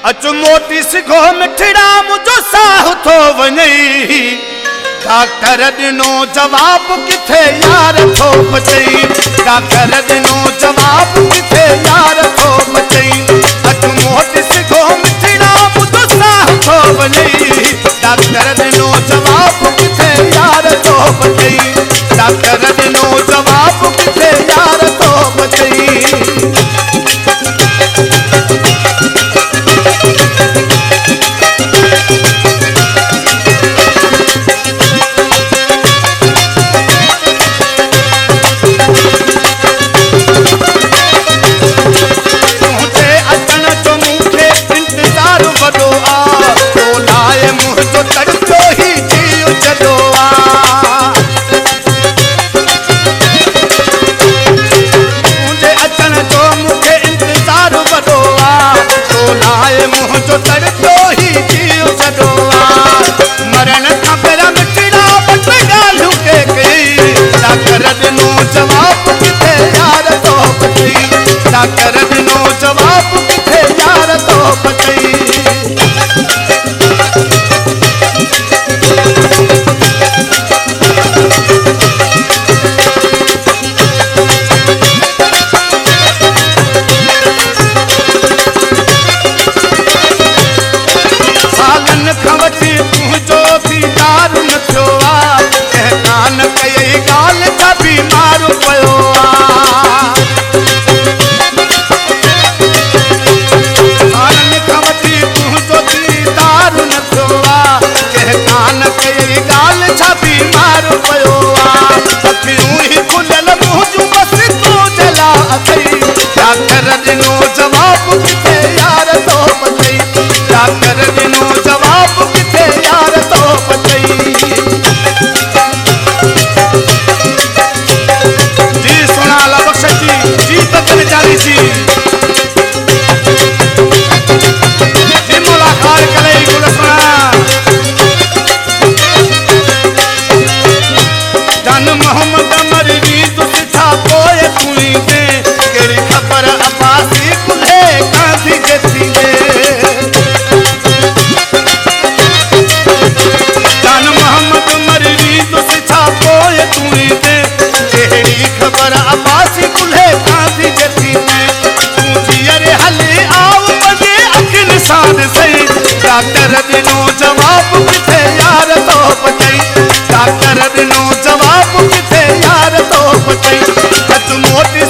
अचु मोटी सिखो मिठड़ा मुझो साह थो वञई डॉक्टर दिनो जवाब किथे यार थो बचई डॉक्टर दिनो जवाब किथे यार थो बचई अचु मोटी सिखो मिठड़ा मुझो साह थो वञई डॉक्टर दिनो जवाब किथे यार थो बचई डॉक्टर दिनो जवाब किथे यार थो बचई डॉक्टर दिनो जवाब किथे यार तो बचई सालन खवटी तुझो भी दारू न थियो आ कान कई गाल का बीमार पयो डॉक्टर दिनो जवाब किथे यार तो बचई डॉक्टर दिनो जवाब किथे यार तो बचई जी सुना ला बख्श जी बदन जानी जी जी मुलाकात करे गुल सुना जान मोहम्मद मरवी तो सिथा कोई तुई दे खबर अब्बासी कुल्हे कांधी जती दे जान मोहम्मद मरवी तो सिथा कोई तुई दे केड़ी खबर अब्बासी कुल्हे कांधी जती दे तू जियरे हले आव बजे अखिन साद सही डॉक्टर दिनो जवाब किथे यार तो बचई डॉक्टर दिनो जवाब किथे यार तो बचई मोटी